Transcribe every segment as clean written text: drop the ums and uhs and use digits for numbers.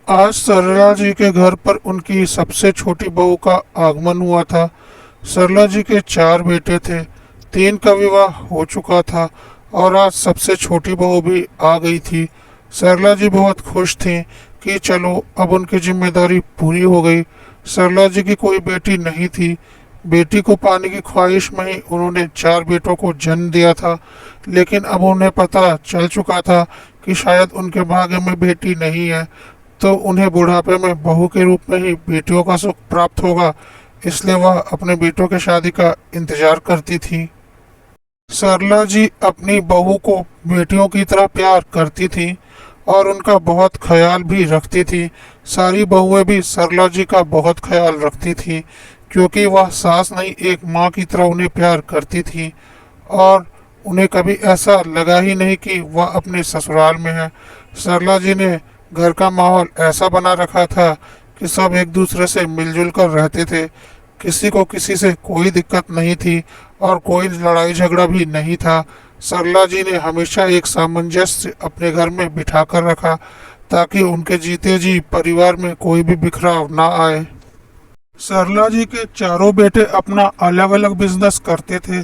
आज सरला जी के घर पर उनकी सबसे छोटी बहू का आगमन हुआ था। सरला जी के चार बेटे थे, तीन का विवाह हो चुका था और आज सबसे छोटी बहू भी आ गई थी। सरला जी बहुत खुश थीं कि चलो अब उनकी जिम्मेदारी पूरी हो गई। सरला जी की कोई बेटी नहीं थी। बेटी को पाने की ख्वाहिश में ही उन्होंने चार बेटों को जन्म दिया था, लेकिन अब उन्हें पता चल चुका था कि शायद उनके भाग्य में बेटी नहीं है, तो उन्हें बुढ़ापे में बहू के रूप में ही बेटियों का सुख प्राप्त होगा। इसलिए वह अपने बेटों की शादी का इंतजार करती थी। सरला जी अपनी बहू को बेटियों की तरह प्यार करती थी और उनका बहुत ख्याल भी रखती थी। सारी बहुएं भी सरला जी का बहुत ख्याल रखती थी, क्योंकि वह सास नहीं एक माँ की तरह उन्हें प्यार करती थी और उन्हें कभी ऐसा लगा ही नहीं कि वह अपने ससुराल में है। सरला जी ने घर का माहौल ऐसा बना रखा था कि सब एक दूसरे से मिलजुल कर रहते थे। किसी को किसी से कोई दिक्कत नहीं थी और कोई लड़ाई झगड़ा भी नहीं था। सरला जी ने हमेशा एक सामंजस्य अपने घर में बिठा कर रखा, ताकि उनके जीते जी परिवार में कोई भी बिखराव ना आए। सरला जी के चारों बेटे अपना अलग अलग बिजनेस करते थे।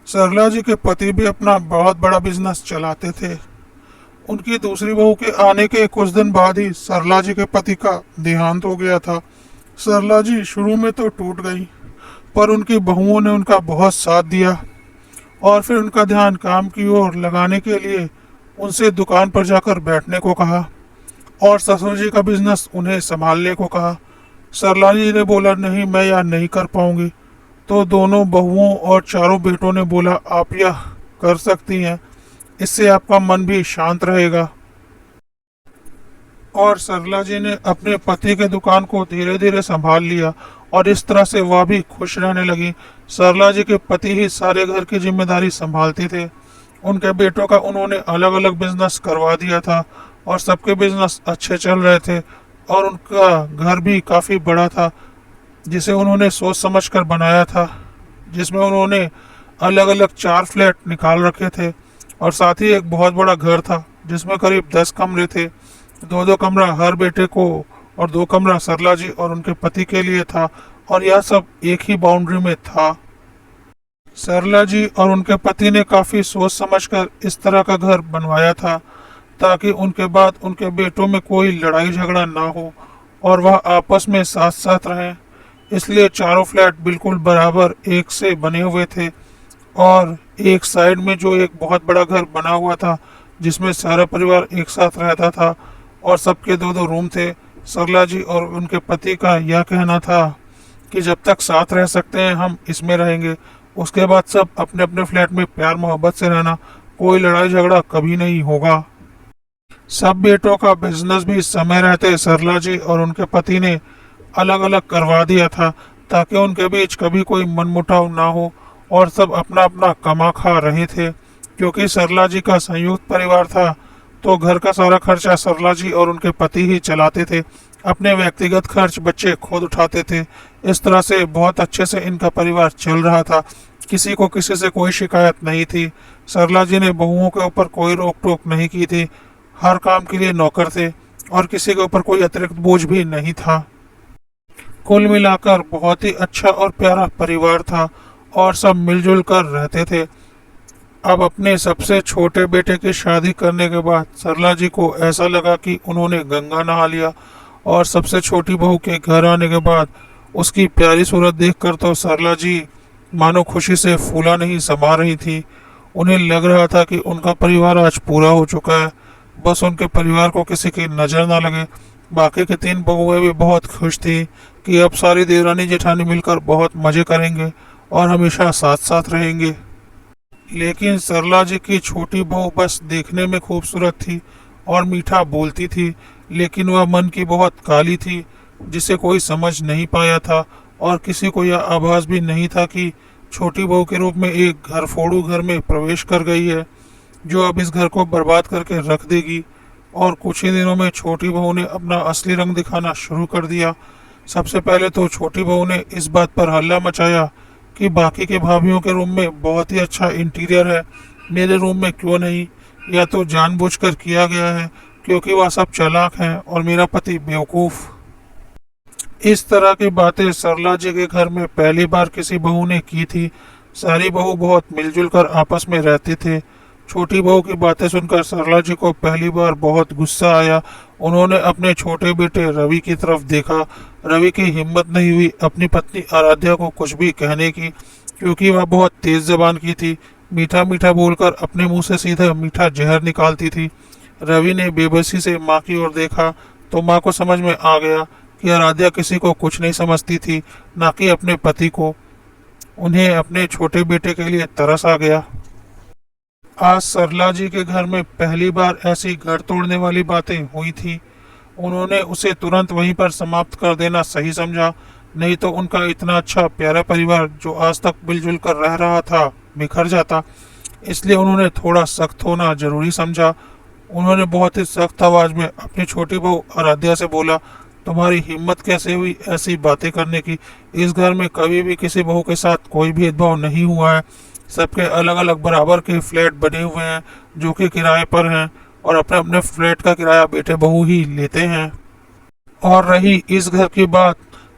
सरला जी के पति भी अपना बहुत बड़ा बिजनेस चलाते थे। उनकी दूसरी बहू के आने के कुछ दिन बाद ही सरला जी के पति का देहांत हो गया था। सरला जी शुरू में तो टूट गई, पर उनकी बहुओं ने उनका बहुत साथ दिया और फिर उनका ध्यान काम की ओर लगाने के लिए उनसे दुकान पर जाकर बैठने को कहा और ससुर जी का बिजनेस उन्हें संभालने को कहा। सरला जी ने बोला, नहीं, मैं यह नहीं कर पाऊंगी। तो दोनों बहुओं और चारों बेटों ने बोला, आप यह कर सकती हैं, इससे आपका मन भी शांत रहेगा। और सरला जी ने अपने पति के दुकान को धीरे धीरे संभाल लिया और इस तरह से वह भी खुश रहने लगी। सरला जी के पति ही सारे घर की जिम्मेदारी संभालते थे। उनके बेटों का उन्होंने अलग अलग बिजनेस करवा दिया था और सबके बिजनेस अच्छे चल रहे थे और उनका घर भी काफ़ी बड़ा था, जिसे उन्होंने सोच समझ कर बनाया था, जिसमें उन्होंने अलग अलग चार फ्लैट निकाल रखे थे और साथ ही एक बहुत बड़ा घर था जिसमें करीब 10 कमरे थे। दो दो कमरा हर बेटे को और दो कमरा सरला जी और उनके पति के लिए था और यह सब एक ही बाउंड्री में था। सरला जी और उनके पति ने काफ़ी सोच समझकर इस तरह का घर बनवाया था, ताकि उनके बाद उनके बेटों में कोई लड़ाई झगड़ा ना हो और वह आपस में साथ साथ रहें। इसलिए चारों फ्लैट बिल्कुल बराबर एक से बने हुए थे और एक साइड में जो एक बहुत बड़ा घर बना हुआ था जिसमें सारा परिवार एक साथ रहता था और सबके दो दो रूम थे। सरला जी और उनके पति का यह कहना था कि जब तक साथ रह सकते हैं हम इसमें रहेंगे, उसके बाद सब अपने अपने फ्लैट में प्यार मोहब्बत से रहना, कोई लड़ाई झगड़ा कभी नहीं होगा। सब बेटों का बिजनेस भी समय रहते सरला जी और उनके पति ने अलग अलग करवा दिया था, ताकि उनके बीच कभी कोई मनमुटाव ना हो और सब अपना अपना कमा खा रहे थे। क्योंकि सरला जी का संयुक्त परिवार था, तो घर का सारा खर्चा सरला जी और उनके पति ही चलाते थे। अपने व्यक्तिगत खर्च बच्चे खुद उठाते थे। इस तरह से बहुत अच्छे से इनका परिवार चल रहा था। किसी को किसी से कोई शिकायत नहीं थी। सरला जी ने बहुओं के ऊपर कोई रोक टोक नहीं की थी। हर काम के लिए नौकर थे और किसी के ऊपर कोई अतिरिक्त बोझ भी नहीं था। कुल मिलाकर बहुत ही अच्छा और प्यारा परिवार था और सब मिलजुल कर रहते थे। अब अपने सबसे छोटे बेटे की शादी करने के बाद सरला जी को ऐसा लगा कि उन्होंने गंगा नहा लिया और सबसे छोटी बहू के घर आने के बाद उसकी प्यारी सूरत देखकर तो सरला जी मानो खुशी से फूला नहीं समा रही थी। उन्हें लग रहा था कि उनका परिवार आज पूरा हो चुका है, बस उनके परिवार को किसी की नज़र ना लगे। बाकी की तीन बहुएं भी बहुत खुश थी कि अब सारी देवरानी जेठानी मिलकर बहुत मज़े करेंगे और हमेशा साथ साथ रहेंगे। लेकिन सरला जी की छोटी बहू बस देखने में खूबसूरत थी और मीठा बोलती थी, लेकिन वह मन की बहुत काली थी, जिसे कोई समझ नहीं पाया था और किसी को यह आभास भी नहीं था कि छोटी बहू के रूप में एक घर फोड़ू घर में प्रवेश कर गई है, जो अब इस घर को बर्बाद करके रख देगी। और कुछ ही दिनों में छोटी बहू ने अपना असली रंग दिखाना शुरू कर दिया। सबसे पहले तो छोटी बहू ने इस बात पर हल्ला मचाया कि बाकी के भाभीियों के रूम में बहुत ही अच्छा इंटीरियर है, मेरे रूम में क्यों नहीं? या तो जानबूझकर किया गया है क्योंकि वह सब चालाक हैं और मेरा पति बेवकूफ़। इस तरह की बातें सरला जी के घर में पहली बार किसी बहू ने की थी। सारी बहू बहुत मिलजुल कर आपस में रहते थे। छोटी बहू की बातें सुनकर सरला जी को पहली बार बहुत गुस्सा आया। उन्होंने अपने छोटे बेटे रवि की तरफ देखा। रवि की हिम्मत नहीं हुई अपनी पत्नी आराध्या को कुछ भी कहने की, क्योंकि वह बहुत तेज जबान की थी। मीठा मीठा बोलकर अपने मुंह से सीधा मीठा जहर निकालती थी। रवि ने बेबसी से माँ की ओर देखा तो माँ को समझ में आ गया कि आराध्या किसी को कुछ नहीं समझती थी, ना कि अपने पति को। उन्हें अपने छोटे बेटे के लिए तरस आ गया। आज सरला जी के घर में पहली बार ऐसी घर तोड़ने वाली बातें हुई थी। उन्होंने उसे तुरंत वहीं पर समाप्त कर देना सही समझा, नहीं तो उनका इतना अच्छा प्यारा परिवार जो आज तक मिलजुल कर रह रहा था बिखर जाता। इसलिए उन्होंने थोड़ा सख्त होना जरूरी समझा। उन्होंने बहुत ही सख्त आवाज में अपनी छोटी बहू आराध्या से बोला, तुम्हारी हिम्मत कैसे हुई ऐसी बातें करने की? इस घर में कभी भी किसी बहू के साथ कोई भेदभाव नहीं हुआ है। सबके अलग अलग बराबर के फ्लैट बने हुए हैं जो कि किराए पर हैं, और अपने अपने फ्लैट का किराया बेटे बहू ही लेते हैं। और रही इस घर की बात,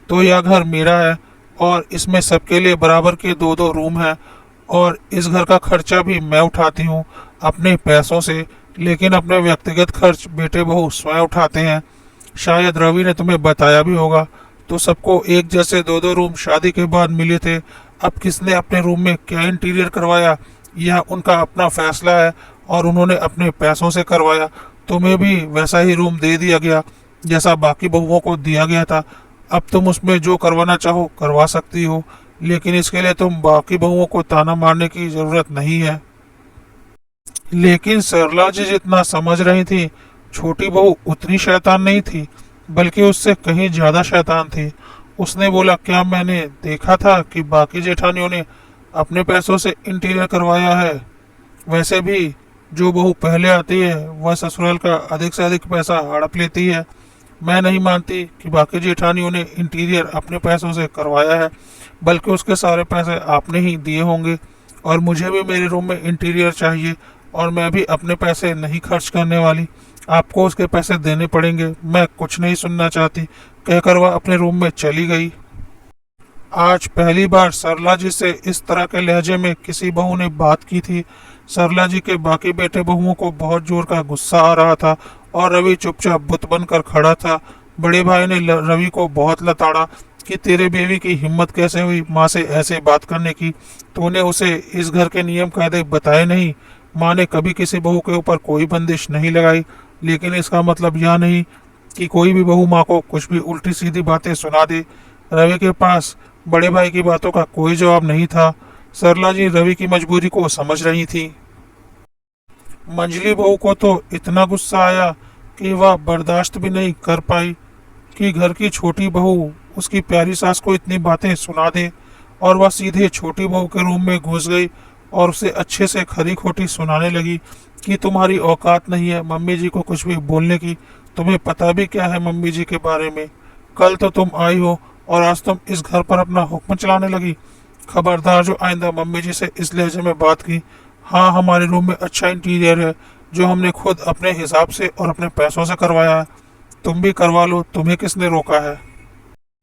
तो यह घर मेरा है और इसमें सबके लिए बराबर के दो दो रूम हैं, और इस घर का खर्चा भी मैं उठाती हूँ अपने पैसों से, लेकिन अपने व्यक्तिगत खर्च बेटे बहू स्वयं उठाते हैं। शायद रवि ने तुम्हें बताया भी होगा। तो सबको एक जैसे दो दो रूम शादी के बाद मिले थे। अब किसने अपने रूम में क्या इंटीरियर करवाया यह उनका अपना फैसला है, और उन्होंने अपने पैसों से करवाया। तुम्हें भी वैसा ही रूम दे दिया गया जैसा बाकी बहुओं को दिया गया था। अब तुम उसमें जो करवाना चाहो करवा सकती हो, लेकिन इसके लिए तुम बाकी बहुओं को ताना मारने की जरूरत नहीं है। लेकिन सरला जी जितना समझ रही थी, छोटी बहू उतनी शैतान नहीं थी, बल्कि उससे कहीं ज्यादा शैतान थी। उसने बोला, क्या मैंने देखा था कि बाकी जेठानियों ने अपने पैसों से इंटीरियर करवाया है? वैसे भी जो बहू पहले आती है वह ससुराल का अधिक से अधिक पैसा हड़प लेती है। मैं नहीं मानती कि बाकी जेठानियों ने इंटीरियर अपने पैसों से करवाया है, बल्कि उसके सारे पैसे आपने ही दिए होंगे। और मुझे भी मेरे रूम में इंटीरियर चाहिए, और मैं भी अपने पैसे नहीं खर्च करने वाली। आपको उसके पैसे देने पड़ेंगे। मैं कुछ नहीं सुनना चाहती, कहकर वह अपने रूम में चली गई। आज पहली बार सरला जी से इस तरह के लहजे में किसी बहू ने बात की थी। सरला जी के बाकी बेटे बहुओं को बहुत जोर का गुस्सा आ रहा था, और रवि चुपचाप बुत बनकर खड़ा था। बड़े भाई ने रवि को बहुत लताड़ा कि तेरे बेबी की हिम्मत कैसे हुई माँ से ऐसे बात करने की? तूने उसे इस घर के नियम कायदे बताए नहीं। माँ ने कभी किसी बहू के ऊपर कोई बंदिश नहीं लगाई, लेकिन इसका मतलब यह नहीं कि कोई भी बहू माँ को कुछ भी उल्टी सीधी बातें सुना दे। रवि के पास बड़े भाई की बातों का कोई जवाब नहीं था। सरला जी रवि की मजबूरी को समझ रही थी। मंजली बहू को तो इतना गुस्सा आया कि वह बर्दाश्त भी नहीं कर पाई कि घर की छोटी बहू उसकी प्यारी सास को इतनी बातें सुना दे, और वह सीधे छोटी बहू के रूम में घुस गई और उसे अच्छे से खरी खोटी सुनाने लगी कि तुम्हारी औकात नहीं है मम्मी जी को कुछ भी बोलने की। तुम्हें पता भी क्या है मम्मी जी के बारे में? कल तो तुम आई हो और आज तुम इस घर पर अपना हुक्म चलाने लगी। खबरदार जो आइंदा मम्मी जी से इस लहजे में बात की। हाँ, हमारे रूम में अच्छा इंटीरियर है जो हमने खुद अपने हिसाब से और अपने पैसों से करवाया है। तुम भी करवा लो, तुम्हें किसने रोका है?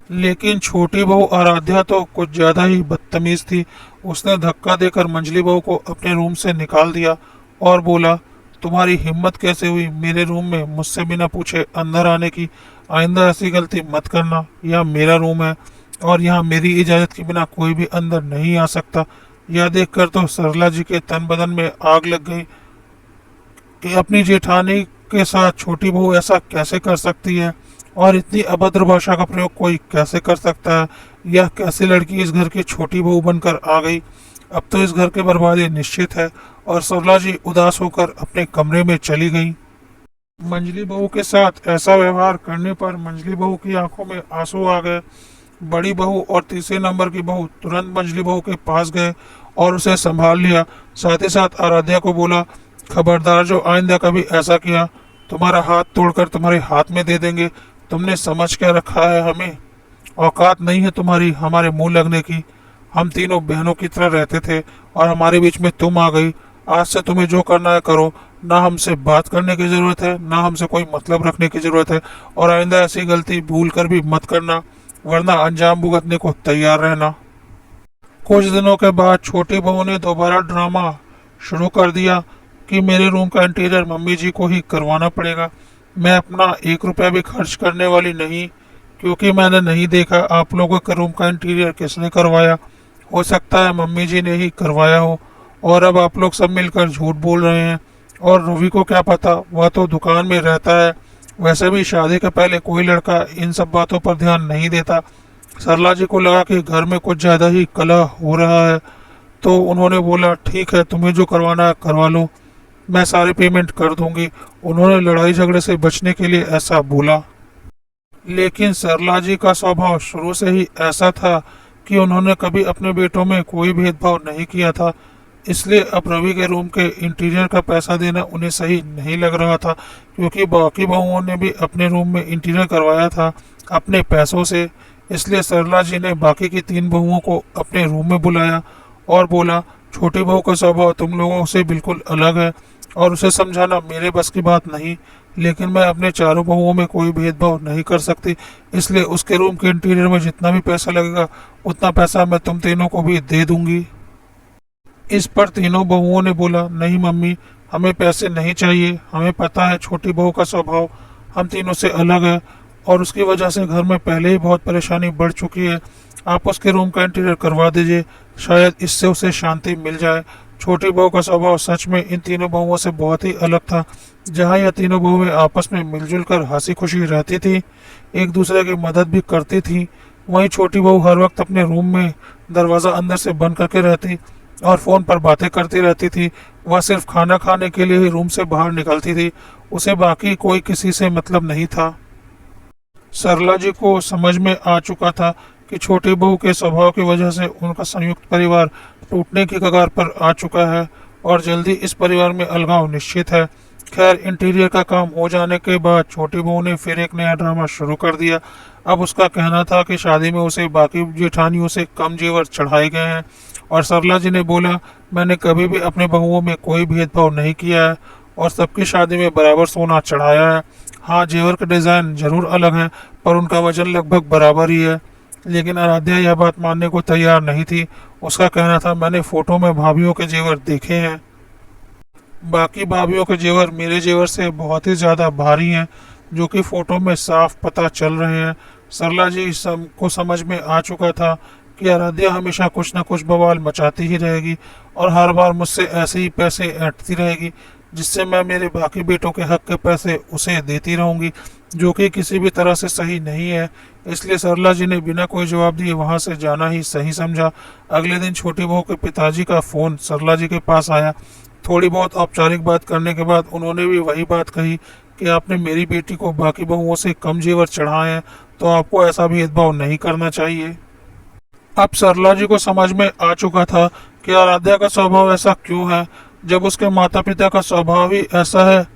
लेकिन छोटी बहू आराध्या तो कुछ ज्यादा ही बदतमीज थी। उसने धक्का देकर मंजली बहू को अपने रूम से निकाल दिया और बोला, तुम्हारी हिम्मत कैसे हुई मेरे रूम में मुझसे बिना पूछे अंदर आने की? आइंदा ऐसी गलती मत करना। यह मेरा रूम है और यहाँ मेरी इजाज़त के बिना कोई भी अंदर नहीं आ सकता। यह देखकर तो सरला जी के तन बदन में आग लग गई कि अपनी जेठानी के साथ छोटी बहू ऐसा कैसे कर सकती है, और इतनी अभद्र भाषा का प्रयोग कोई कैसे कर सकता है? यह कैसी लड़की इस घर की छोटी बहू बनकर आ गई? अब तो इस घर की बर्बादी निश्चित है। और सरला जी उदास होकर अपने कमरे में चली गई। मंजली बहू के साथ ऐसा व्यवहार करने पर मंजली बहू की आंखों में आंसू आ गए। बड़ी बहू और तीसरे नंबर की बहू तुरंत मंजली बहू के पास गए और उसे संभाल लिया। साथ ही साथ आराध्या को बोला, खबरदार जो आइंदा कभी ऐसा किया तुम्हारा हाथ तोड़कर तुम्हारे हाथ में दे देंगे। तुमने समझ क्या रखा है हमें? औकात नहीं है तुम्हारी हमारे मुंह लगने की। हम तीनों बहनों की तरह रहते थे और हमारे बीच में तुम आ गई। आज से तुम्हें जो करना है करो, ना हमसे बात करने की ज़रूरत है, ना हमसे कोई मतलब रखने की ज़रूरत है, और आइंदा ऐसी गलती भूल कर भी मत करना, वरना अंजाम भुगतने को तैयार रहना। कुछ दिनों के बाद छोटी बहू ने दोबारा ड्रामा शुरू कर दिया कि मेरे रूम का इंटीरियर मम्मी जी को ही करवाना पड़ेगा। मैं अपना 1 रुपया भी खर्च करने वाली नहीं, क्योंकि मैंने नहीं देखा आप लोगों के रूम का इंटीरियर किसने करवाया। हो सकता है मम्मी जी ने ही करवाया हो, और अब आप लोग सब मिलकर झूठ बोल रहे हैं। और रवि को क्या पता, वह तो दुकान में रहता है। वैसे भी शादी के पहले कोई लड़का इन सब बातों पर ध्यान नहीं देता। सरला जी को लगा कि घर में कुछ ज़्यादा ही कलह हो रहा है, तो उन्होंने बोला ठीक है, तुम्हें जो करवाना है करवा लो, मैं सारी पेमेंट कर दूंगी। उन्होंने लड़ाई झगड़े से बचने के लिए ऐसा बोला, लेकिन सरला जी का स्वभाव शुरू से ही ऐसा था कि उन्होंने कभी अपने बेटों में कोई भेदभाव नहीं किया था। इसलिए अब रवि के रूम के इंटीरियर का पैसा देना उन्हें सही नहीं लग रहा था, क्योंकि बाकी बहुओं ने भी अपने रूम में इंटीरियर करवाया था अपने पैसों से। इसलिए सरला जी ने बाकी की 3 बहुओं को अपने रूम में बुलाया और बोला, छोटी बहू का स्वभाव तुम लोगों से बिल्कुल अलग है और उसे समझाना मेरे बस की बात नहीं, लेकिन मैं अपने चारों बहुओं में कोई भेदभाव नहीं कर सकती। इसलिए उसके रूम के इंटीरियर में जितना भी पैसा लगेगा उतना पैसा मैं तुम तीनों को भी दे दूंगी। इस पर तीनों बहुओं ने बोला, नहीं मम्मी, हमें पैसे नहीं चाहिए। हमें पता है छोटी बहू का स्वभाव हम तीनों से अलग है और उसकी वजह से घर में पहले ही बहुत परेशानी बढ़ चुकी है। आप उसके रूम का इंटीरियर करवा दीजिए, शायद इससे उसे शांति मिल जाए। छोटी बहू का स्वभाव सच में इन तीनों बहुओं से बहुत ही अलग था। जहाँ यह तीनों बहुएं आपस में मिलजुल कर हंसी खुशी रहती थी, एक दूसरे की मदद भी करती थी, वहीं छोटी बहू हर वक्त अपने रूम में दरवाज़ा अंदर से बंद करके रहती और फ़ोन पर बातें करती रहती थी। वह सिर्फ खाना खाने के लिए ही रूम से बाहर निकलती थी, उसे बाकी कोई किसी से मतलब नहीं था। सरला जी को समझ में आ चुका था कि छोटी बहू के स्वभाव की वजह से उनका संयुक्त परिवार टूटने की कगार पर आ चुका है और जल्दी इस परिवार में अलगाव निश्चित है। खैर, इंटीरियर का काम हो जाने के बाद छोटी बहू ने फिर एक नया ड्रामा शुरू कर दिया। अब उसका कहना था कि शादी में उसे बाकी जेठानियों से कम जेवर चढ़ाए गए हैं, और सरला जी ने बोला, मैंने कभी भी अपने बहुओं में कोई भेदभाव नहीं किया है और सबकी शादी में बराबर सोना चढ़ाया है। हाँ, जेवर के डिज़ाइन जरूर अलग हैं, पर उनका वजन लगभग बराबर ही है। लेकिन आराध्या यह बात मानने को तैयार नहीं थी। उसका कहना था, मैंने फोटो में भाभीियों के जेवर देखे हैं, बाकी भाभीियों के जेवर मेरे जेवर से बहुत ही ज़्यादा भारी हैं, जो कि फ़ोटो में साफ पता चल रहे हैं। सरला जी को समझ में आ चुका था कि आराध्या हमेशा कुछ न कुछ बवाल मचाती ही रहेगी और हर बार मुझसे ऐसे ही पैसे ऐंठती रहेगी, जिससे मैं मेरे बाकी बेटों के हक के पैसे उसे देती रहूंगी, जो कि किसी भी तरह से सही नहीं है। इसलिए सरला जी ने बिना कोई जवाब दिए वहां से जाना ही सही समझा। अगले दिन छोटी बहू के पिताजी का फ़ोन सरला जी के पास आया। थोड़ी बहुत औपचारिक बात करने के बाद उन्होंने भी वही बात कही कि आपने मेरी बेटी को बाकी बहुओं से कम जेवर चढ़ाए हैं, तो आपको ऐसा भेदभाव नहीं करना चाहिए। अब सरला जी को समझ में आ चुका था कि आराध्या का स्वभाव ऐसा क्यों है। जब उसके माता पिता का स्वभाव ही ऐसा है,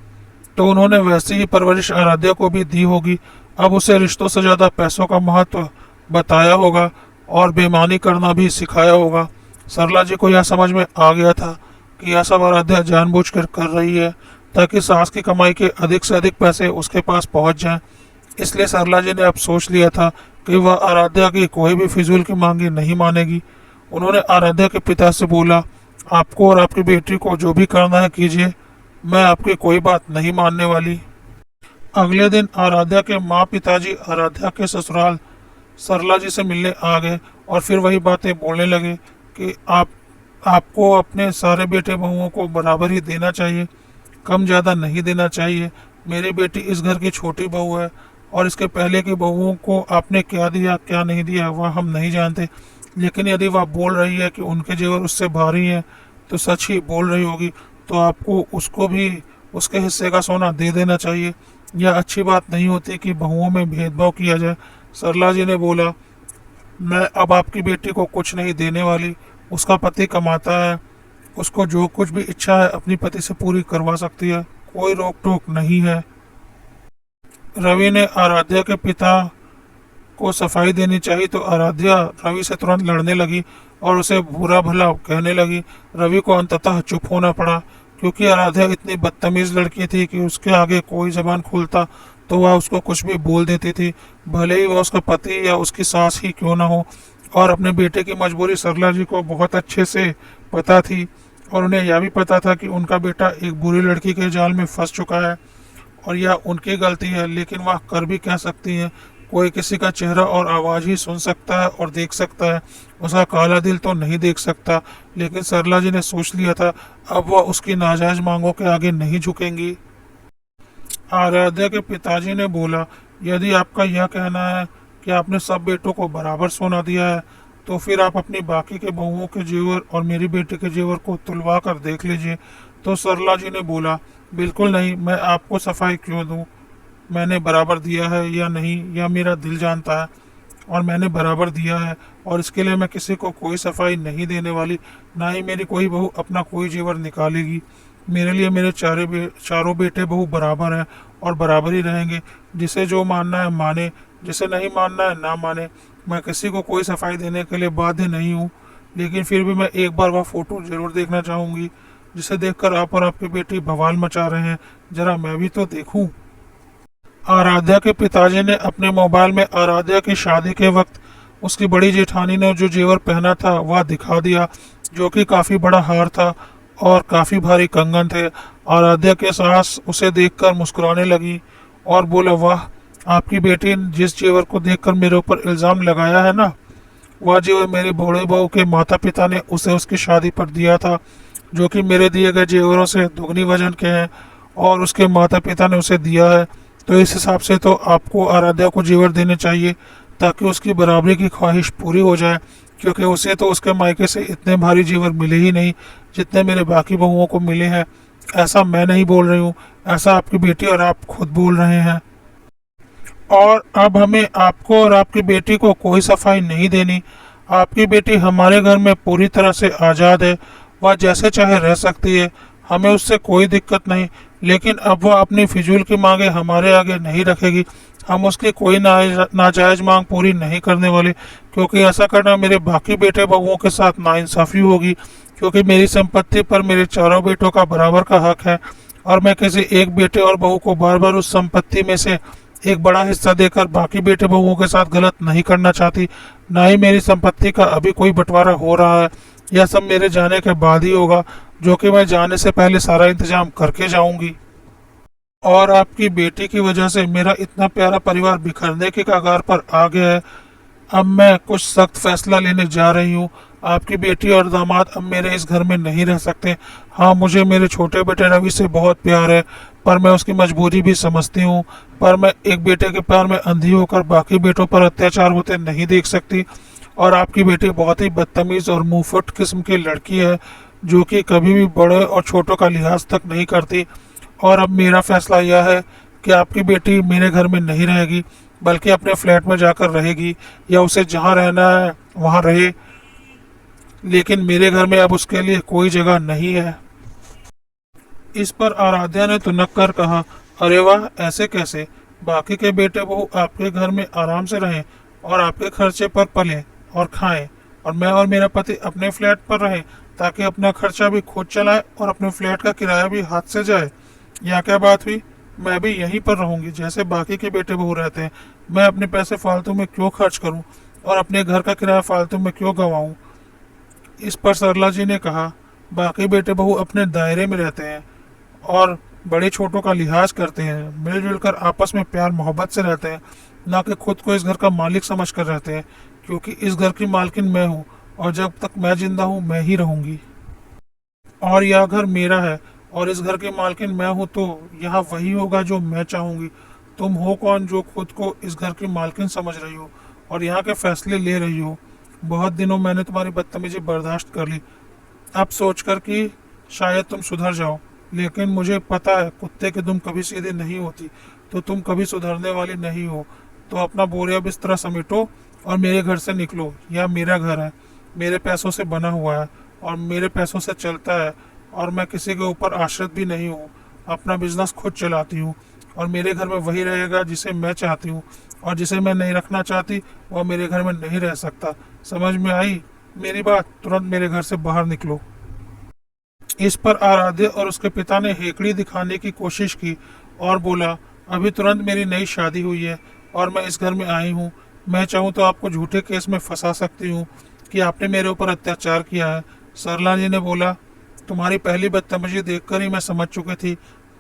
तो उन्होंने वैसी ही परवरिश आराध्या को भी दी होगी। अब उसे रिश्तों से ज़्यादा पैसों का महत्व बताया होगा और बेईमानी करना भी सिखाया होगा। सरला जी को यह समझ में आ गया था कि यह सब आराध्या जानबूझकर कर रही है, ताकि सास की कमाई के अधिक से अधिक पैसे उसके पास पहुंच जाएं। इसलिए सरला जी ने अब सोच लिया था कि वह आराध्या की कोई भी फिजूल की मांगे नहीं मानेगी। उन्होंने आराध्या के पिता से बोला, आपको और आपकी बेटी को जो भी करना है कीजिए, मैं आपकी कोई बात नहीं मानने वाली। अगले दिन आराध्या के माँ पिताजी आराध्या के ससुराल सरला जी से मिलने आ गए और फिर वही बातें बोलने लगे कि आपको अपने सारे बेटे बहुओं को बराबर ही देना चाहिए, कम ज़्यादा नहीं देना चाहिए। मेरी बेटी इस घर की छोटी बहू है और इसके पहले की बहुओं को आपने क्या दिया क्या नहीं दिया वह हम नहीं जानते, लेकिन यदि वह बोल रही है कि उनके जेवर उससे भारी हैं तो सच ही बोल रही होगी, तो आपको उसको भी उसके हिस्से का सोना दे देना चाहिए। यह अच्छी बात नहीं होती कि बहुओं में भेदभाव किया जाए। सरला जी ने बोला, मैं अब आपकी बेटी को कुछ नहीं देने वाली। उसका पति कमाता है, उसको जो कुछ भी इच्छा है अपनी पति से पूरी करवा सकती है, कोई रोक टोक नहीं है। रवि ने आराध्या के पिता को सफाई देनी चाहिए, तो आराध्या रवि से तुरंत लड़ने लगी और उसे बुरा भला कहने लगी। रवि को अंततः चुप होना पड़ा, क्योंकि आराध्या इतनी बदतमीज लड़की थी कि उसके आगे कोई जबान खोलता तो वह उसको कुछ भी बोल देती थी, भले ही वह उसका पति या उसकी सास ही क्यों ना हो। और अपने बेटे की मजबूरी सरला जी को बहुत अच्छे से पता थी, और उन्हें यह भी पता था कि उनका बेटा एक बुरी लड़की के जाल में फंस चुका है और यह उनकी गलती है, लेकिन वह कर भी क्या सकती हैं। कोई किसी का चेहरा और आवाज़ ही सुन सकता है और देख सकता है, उसका काला दिल तो नहीं देख सकता। लेकिन सरला जी ने सोच लिया था, अब वह उसकी नाजायज मांगों के आगे नहीं झुकेंगी। आराध्या के पिताजी ने बोला, यदि आपका यह कहना है कि आपने सब बेटों को बराबर सोना दिया है, तो फिर आप अपनी बाकी के बहुओं के जेवर और मेरी बेटी के जेवर को तुलवा कर देख लीजिए। तो सरला जी ने बोला, बिल्कुल नहीं, मैं आपको सफाई क्यों दूं? मैंने बराबर दिया है या नहीं यह मेरा दिल जानता है, और मैंने बराबर दिया है, और इसके लिए मैं किसी को कोई सफाई नहीं देने वाली, ना ही मेरी कोई बहू अपना कोई जेवर निकालेगी। मेरे लिए मेरे चारों बेटे बहू बराबर हैं और बराबर ही रहेंगे। जिसे जो मानना है माने, जिसे नहीं मानना है ना माने। मैं किसी को कोई सफाई देने के लिए बाध्य नहीं हूँ, लेकिन फिर भी मैं एक बार वह फोटो जरूर देखना चाहूँगी जिसे देखकर आप और आपकी बेटी बवाल मचा रहे हैं। जरा मैं भी तो देखूं। आराध्या के पिताजी ने अपने मोबाइल में आराध्या की शादी के वक्त उसकी बड़ी जेठानी ने जो जेवर पहना था वह दिखा दिया, जो कि काफी बड़ा हार था और काफी भारी कंगन थे। आराध्या के सास उसे देखकर मुस्कुराने लगी और बोला, वाह, आपकी बेटी ने जिस जेवर को देखकर मेरे ऊपर इल्जाम लगाया है ना, वह जेवर मेरी बड़े बहू के माता पिता ने उसे उसकी शादी पर दिया था, जो कि मेरे दिए गए जेवरों से दुगनी वजन के हैं, और उसके माता पिता ने उसे दिया है। तो इस हिसाब से तो आपको आराध्या को जेवर देने चाहिए, ताकि उसकी बराबरी की ख्वाहिश पूरी हो जाए, क्योंकि उसे तो उसके मायके से इतने भारी जेवर मिले ही नहीं जितने मेरे बाकी बहुओं को मिले हैं। ऐसा मैं नहीं बोल रही हूँ, ऐसा आपकी बेटी और आप खुद बोल रहे हैं। और अब हमें आपको और आपकी बेटी को कोई सफाई नहीं देनी। आपकी बेटी हमारे घर में पूरी तरह से आज़ाद है, वह जैसे चाहे रह सकती है, हमें उससे कोई दिक्कत नहीं। लेकिन अब वह अपनी फिजूल की मांगे हमारे आगे नहीं रखेगी। हम उसकी कोई नाजायज मांग पूरी नहीं करने वाले, क्योंकि ऐसा करना मेरे बाकी बेटे बहुओं के साथ नाइंसाफ़ी होगी। क्योंकि मेरी संपत्ति पर मेरे चारों बेटों का बराबर का हक है, और मैं किसी एक बेटे और बहू को बार बार उस संपत्ति में से एक बड़ा हिस्सा देकर बाकी बेटे बहुओं के साथ गलत नहीं करना चाहती। ना ही मेरी संपत्ति का अभी कोई बंटवारा हो रहा है, यह सब मेरे जाने के बाद ही होगा, जो कि मैं जाने से पहले सारा इंतजाम करके जाऊंगी। और आपकी बेटी की वजह से मेरा इतना प्यारा परिवार बिखरने के कगार पर आ गया है। अब मैं कुछ सख्त फैसला लेने जा रही हूँ। आपकी बेटी और दामाद अब मेरे इस घर में नहीं रह सकते। हाँ, मुझे मेरे छोटे बेटे रवि से बहुत प्यार है, पर मैं उसकी मजबूरी भी समझती हूँ। पर मैं एक बेटे के प्यार में अंधी होकर बाकी बेटों पर अत्याचार होते नहीं देख सकती। और आपकी बेटी बहुत ही बदतमीज और मुंहफट किस्म की लड़की है, जो कि कभी भी बड़े और छोटों का लिहाज तक नहीं करती। और अब मेरा फैसला यह है कि आपकी बेटी मेरे घर में नहीं रहेगी, बल्कि अपने फ्लैट में जाकर रहेगी, या उसे जहाँ रहना है वहाँ रहे, लेकिन मेरे घर में अब उसके लिए कोई जगह नहीं है। इस पर आराध्या ने तुनक कर कहा, अरे वाह, ऐसे कैसे? बाकी के बेटे बहू आपके घर में आराम से रहें और आपके खर्चे पर पलें और खाएं, और मैं और मेरा पति अपने फ्लैट पर रहें, ताकि अपना खर्चा भी खुद चलाए और अपने फ्लैट का किराया भी हाथ से जाए। यह क्या बात हुई? मैं भी यहीं पर रहूंगी जैसे बाकी के बेटे बहू रहते हैं। मैं अपने पैसे फालतू में क्यों खर्च करूं और अपने घर का किराया फालतू में क्यों गंवाऊं? इस पर सरला जी ने कहा, बाकी बेटे बहू अपने दायरे में रहते हैं और बड़े छोटों का लिहाज करते हैं, मिलजुल कर आपस में प्यार मोहब्बत से रहते हैं, ना कि खुद को इस घर का मालिक समझ कर रहते हैं। क्योंकि इस घर की मालकिन मैं हूँ, और जब तक मैं जिंदा हूँ मैं ही रहूंगी। और यह घर मेरा है और इस घर की मालकिन मैं हूँ, तो यहाँ वही होगा जो मैं चाहूंगी। तुम हो कौन जो खुद को इस घर की मालकिन समझ रही हो और यहाँ के फैसले ले रही हो? बहुत दिनों मैंने तुम्हारी बदतमीजी बर्दाश्त कर ली, अब सोचकर कि शायद तुम सुधर जाओ। लेकिन मुझे पता है कुत्ते की दुम कभी सीधी नहीं होती, तो तुम कभी सुधरने वाली नहीं हो। तो अपना बोरिया बिस्तरा समेटो और मेरे घर से निकलो। यह मेरा घर है, मेरे पैसों से बना हुआ है और मेरे पैसों से चलता है, और मैं किसी के ऊपर आश्रित भी नहीं हूँ। अपना बिजनेस खुद चलाती हूँ, और मेरे घर में वही रहेगा जिसे मैं चाहती हूँ, और जिसे मैं नहीं रखना चाहती वह मेरे घर में नहीं रह सकता। समझ में आई मेरी बात? तुरंत मेरे घर से बाहर निकलो। इस पर आराध्य और उसके पिता ने हेकड़ी दिखाने की कोशिश की और बोला, अभी तुरंत मेरी नई शादी हुई है और मैं इस घर में आई हूँ। मैं चाहूँ तो आपको झूठे केस में फंसा सकती हूँ कि आपने मेरे ऊपर अत्याचार किया है। सरला जी ने बोला, तुम्हारी पहली बदतमीजी देखकर ही मैं समझ चुकी थी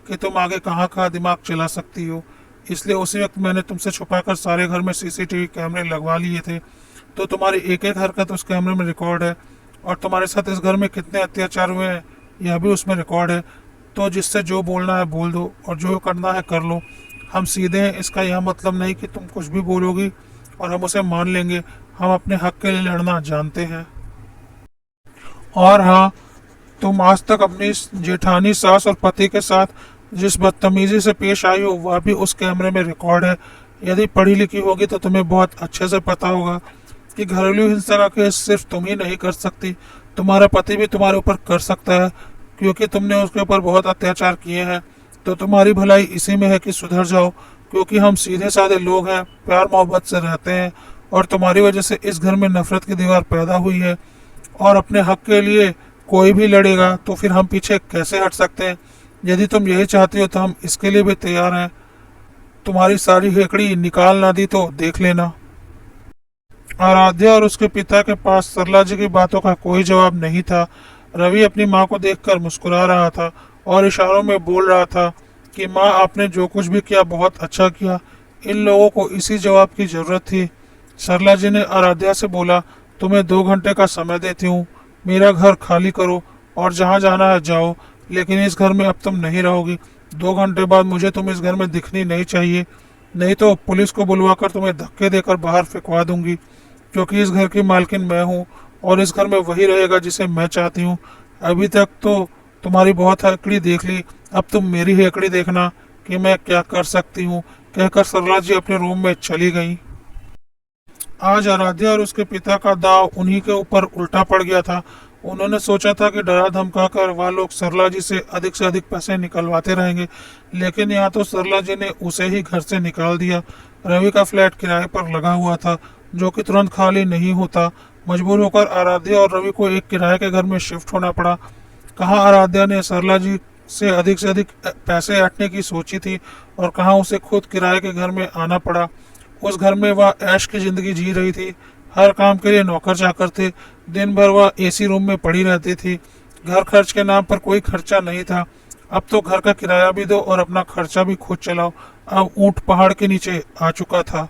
कि तुम आगे कहाँ कहाँ दिमाग चला सकती हो। इसलिए उसी वक्त मैंने तुमसे छुपाकर सारे घर में सीसीटीवी कैमरे लगवा लिए थे, तो तुम्हारी एक एक हरकत उस कैमरे में रिकॉर्ड है और तुम्हारे साथ इस घर में कितने अत्याचार हुए हैं यह भी उसमें रिकॉर्ड है। तो जिससे जो बोलना है बोल दो और जो करना है कर लो। हम सीधे हैं, इसका यह मतलब नहीं कि तुम कुछ भी बोलोगी और हम उसे मान लेंगे। हम अपने हक के लिए लड़ना जानते हैं। और हाँ, तुम आज तक अपनी जेठानी सास और पति के साथ जिस बदतमीजी से पेश आई हो वह भी उस कैमरे में रिकॉर्ड है। यदि पढ़ी लिखी होगी तो तुम्हें बहुत अच्छे से पता होगा कि घरेलू हिंसा का केस सिर्फ तुम ही नहीं कर सकती, तुम्हारा पति भी तुम्हारे ऊपर कर सकता है, क्योंकि तुमने उसके ऊपर बहुत अत्याचार किए हैं। तो तुम्हारी भलाई इसी में है कि सुधर जाओ, क्योंकि हम सीधे साधे लोग हैं, प्यार मोहब्बत से रहते हैं और तुम्हारी वजह से इस घर में नफरत की दीवार पैदा हुई है। और अपने हक के लिए कोई भी लड़ेगा तो फिर हम पीछे कैसे हट सकते हैं। यदि तुम यही चाहती हो तो हम इसके लिए भी तैयार हैं। तुम्हारी सारी हेकड़ी निकाल ना दी तो देख लेना। आराध्या और उसके पिता के पास सरला जी की बातों का कोई जवाब नहीं था। रवि अपनी माँ को देखकर मुस्कुरा रहा था और इशारों में बोल रहा था कि माँ, आपने जो कुछ भी किया बहुत अच्छा किया। इन लोगों को इसी जवाब की जरूरत थी। सरला जी ने आराध्या से बोला, तुम्हें 2 घंटे का समय देती हूँ, मेरा घर खाली करो और जहाँ जाना है जाओ, लेकिन इस घर में अब तुम नहीं रहोगी। 2 घंटे बाद मुझे तुम इस घर में दिखनी नहीं चाहिए, नहीं तो पुलिस को बुलवाकर तुम्हें धक्के देकर बाहर फेंकवा दूंगी, क्योंकि इस घर की मालकिन मैं हूँ और इस घर में वही रहेगा जिसे मैं चाहती हूँ। अभी तक तो तुम्हारी बहुत हेकड़ी देख ली, अब तुम मेरी हेकड़ी देखना कि मैं क्या कर सकती हूँ। कहकर सरला जी अपने रूम में चली गईं। आज आराध्या और उसके पिता का दाव उन्हीं के ऊपर उल्टा पड़ गया था। उन्होंने सोचा था कि डरा धमका कर वह लोग सरला जी से अधिक पैसे निकलवाते रहेंगे, लेकिन यहाँ तो सरला जी ने उसे ही घर से निकाल दिया। रवि का फ्लैट किराए पर लगा हुआ था, जो कि तुरंत खाली नहीं होता। मजबूर होकर आराध्या और रवि को एक किराए के घर में शिफ्ट होना पड़ा। कहाँ आराध्या ने सरला जी से अधिक पैसे ऐंठने की सोची थी और कहाँ उसे खुद किराए के घर में आना पड़ा। उस घर में वह ऐश की जिंदगी जी रही थी। हर काम के लिए नौकर चाकर थे। दिन भर वह एसी रूम में पड़ी रहती थी। घर खर्च के नाम पर कोई खर्चा नहीं था। अब तो घर का किराया भी दो और अपना खर्चा भी खुद चलाओ। अब ऊंट पहाड़ के नीचे आ चुका था।